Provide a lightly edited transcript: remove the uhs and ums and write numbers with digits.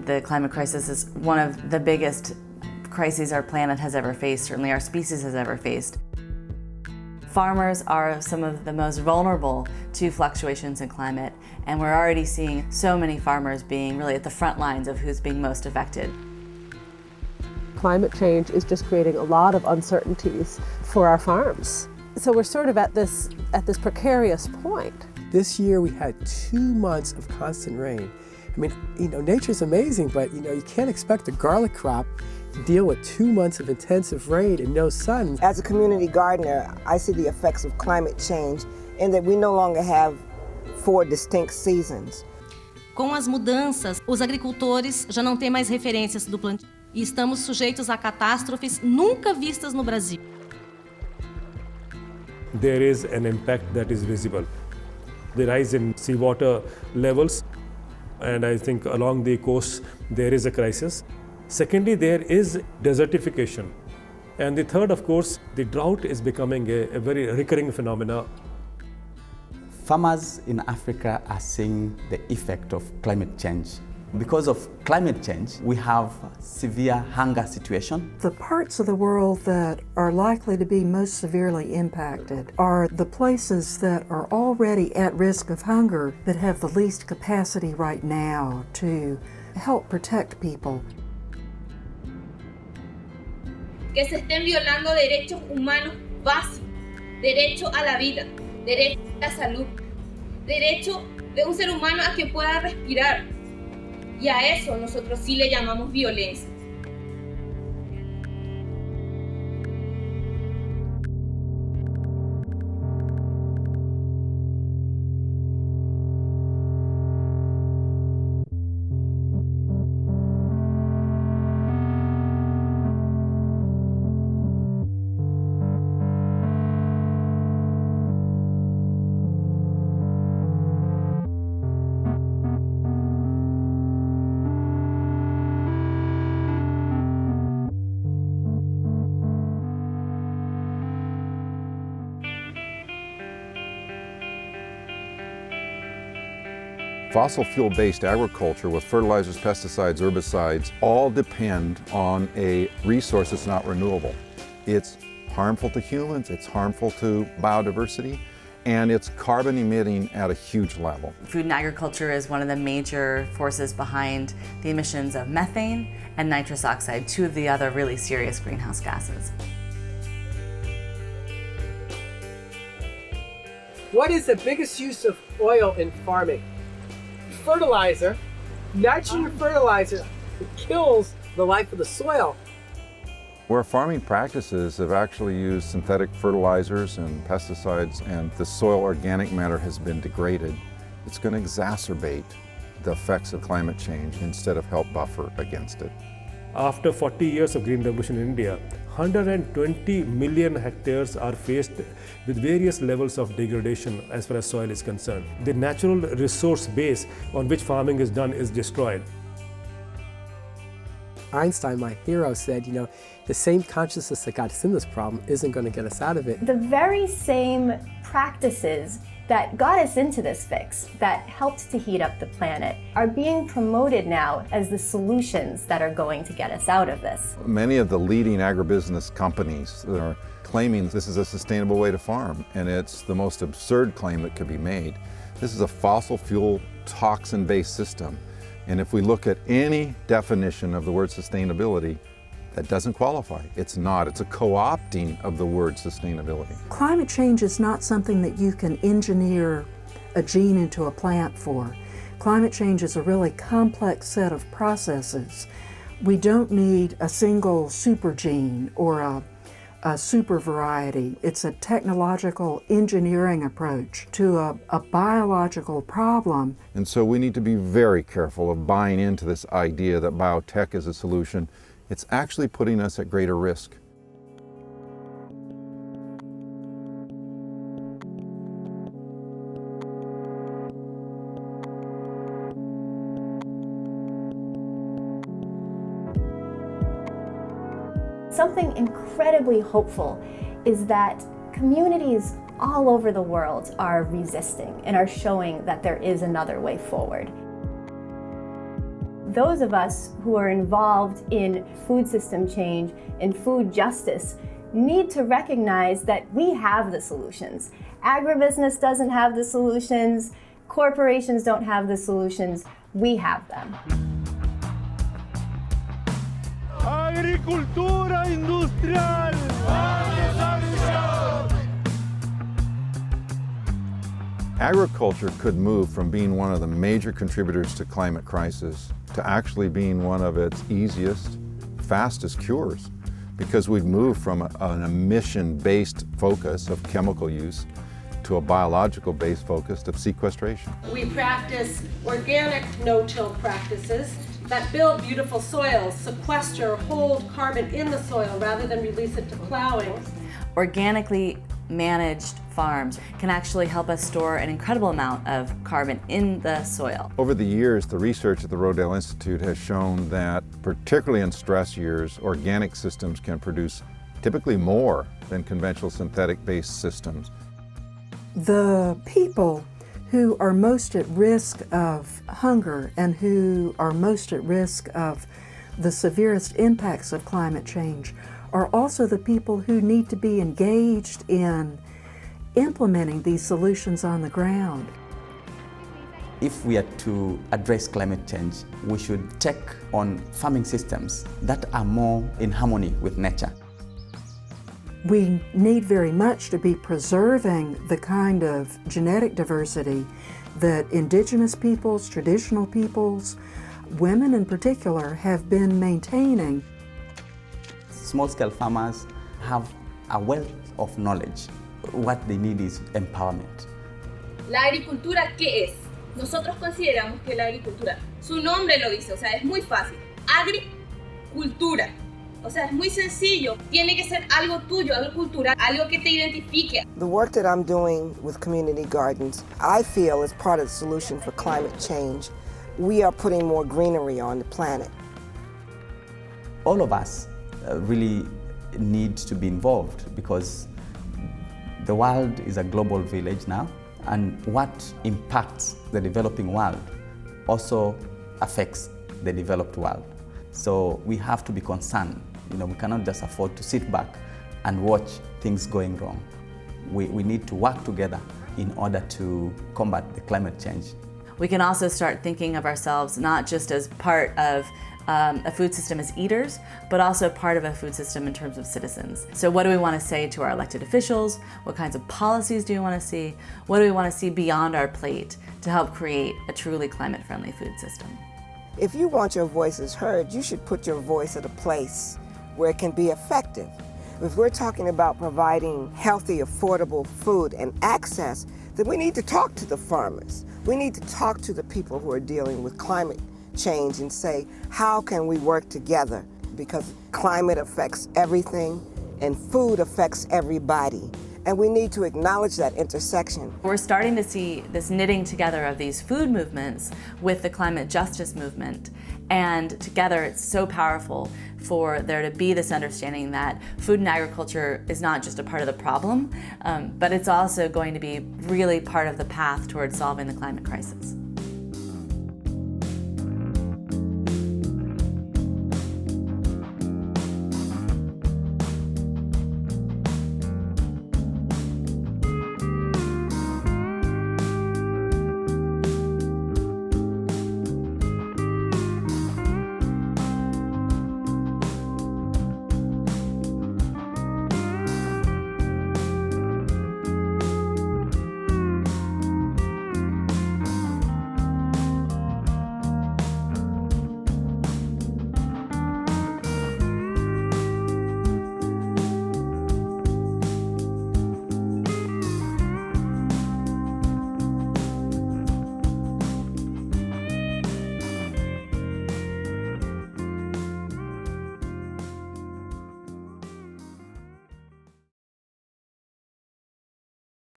the climate crisis is one of the biggest crises our planet has ever faced, certainly our species has ever faced. Farmers are some of the most vulnerable to fluctuations in climate, and we're already seeing so many farmers being really at the front lines of who's being most affected. Climate change is just creating a lot of uncertainties for our farms. So we're sort of at this precarious point. This year we had 2 months of constant rain. I mean, nature's amazing, but you can't expect a garlic crop to deal with 2 months of intensive rain and no sun. As a community gardener, I see the effects of climate change in that we no longer have 4 distinct seasons. Com as mudanças, os agricultores já não têm mais referências do plantio e estamos sujeitos a catástrofes nunca vistas no Brasil. There is an impact that is visible. The rise in seawater levels, and I think along the coast there is a crisis. Secondly, there is desertification. And the third, of course, the drought is becoming a very recurring phenomenon. Farmers in Africa are seeing the effect of climate change. Because of climate change, we have severe hunger situation. The parts of the world that are likely to be most severely impacted are the places that are already at risk of hunger but have the least capacity right now to help protect people. Que se estén violando derechos humanos básicos, derecho a la vida, derecho a la salud, derecho de un ser humano a que pueda respirar. Y a eso nosotros sí le llamamos violencia. Fossil fuel-based agriculture with fertilizers, pesticides, herbicides all depend on a resource that's not renewable. It's harmful to humans, it's harmful to biodiversity, and it's carbon emitting at a huge level. Food and agriculture is one of the major forces behind the emissions of methane and nitrous oxide, 2 of the other really serious greenhouse gases. What is the biggest use of oil in farming? Fertilizer, nitrogen fertilizer, kills the life of the soil. Where farming practices have actually used synthetic fertilizers and pesticides and the soil organic matter has been degraded, it's going to exacerbate the effects of climate change instead of help buffer against it. After 40 years of Green Revolution in India, 120 million hectares are faced with various levels of degradation as far as soil is concerned. The natural resource base on which farming is done is destroyed. Einstein, my hero, said, the same consciousness that got us in this problem isn't going to get us out of it. The very same practices that got us into this fix, that helped to heat up the planet, are being promoted now as the solutions that are going to get us out of this. Many of the leading agribusiness companies that are claiming this is a sustainable way to farm, and it's the most absurd claim that could be made. This is a fossil fuel toxin-based system, and if we look at any definition of the word sustainability, that doesn't qualify. It's not. It's a co-opting of the word sustainability. Climate change is not something that you can engineer a gene into a plant for. Climate change is a really complex set of processes. We don't need a single super gene or a super variety. It's a technological engineering approach to a biological problem. And so we need to be very careful of buying into this idea that biotech is a solution. It's actually putting us at greater risk. Something incredibly hopeful is that communities all over the world are resisting and are showing that there is another way forward. those of us who are involved in food system change and food justice need to recognize that we have the solutions. Agribusiness doesn't have the solutions, corporations don't have the solutions, we have them. Agricultura industrial. Agriculture could move from being one of the major contributors to climate crisis to actually being one of its easiest, fastest cures, because we'd move from an emission-based focus of chemical use to a biological-based focus of sequestration. We practice organic no-till practices that build beautiful soils, sequester, hold carbon in the soil rather than release it to plowing. Organically managed farms can actually help us store an incredible amount of carbon in the soil. Over the years, the research at the Rodale Institute has shown that, particularly in stress years, organic systems can produce typically more than conventional synthetic-based systems. The people who are most at risk of hunger and who are most at risk of the severest impacts of climate change are also the people who need to be engaged in implementing these solutions on the ground. If we are to address climate change, we should check on farming systems that are more in harmony with nature. We need very much to be preserving the kind of genetic diversity that indigenous peoples, traditional peoples, women in particular, have been maintaining. Small-scale farmers have a wealth of knowledge. What they need is empowerment. ¿La agricultura qué es? Nosotros consideramos que la agricultura, su nombre lo dice, o sea, es muy fácil. Agricultura. O sea, es muy sencillo. Tiene que ser algo tuyo, algo cultural, algo que te identifique. The work that I'm doing with community gardens, I feel is part of the solution for climate change. We are putting more greenery on the planet. All of us really need to be involved because the world is a global village now, and what impacts the developing world also affects the developed world. So we have to be concerned. We cannot just afford to sit back and watch things going wrong. We need to work together in order to combat the climate change. We can also start thinking of ourselves not just as part of a food system as eaters, but also part of a food system in terms of citizens. So what do we want to say to our elected officials? What kinds of policies do we want to see? What do we want to see beyond our plate to help create a truly climate-friendly food system? If you want your voices heard, you should put your voice at a place where it can be effective. If we're talking about providing healthy, affordable food and access, then we need to talk to the farmers. We need to talk to the people who are dealing with climate change and say, how can we work together? Because climate affects everything and food affects everybody. And we need to acknowledge that intersection. We're starting to see this knitting together of these food movements with the climate justice movement. And together it's so powerful for there to be this understanding that food and agriculture is not just a part of the problem, but it's also going to be really part of the path towards solving the climate crisis.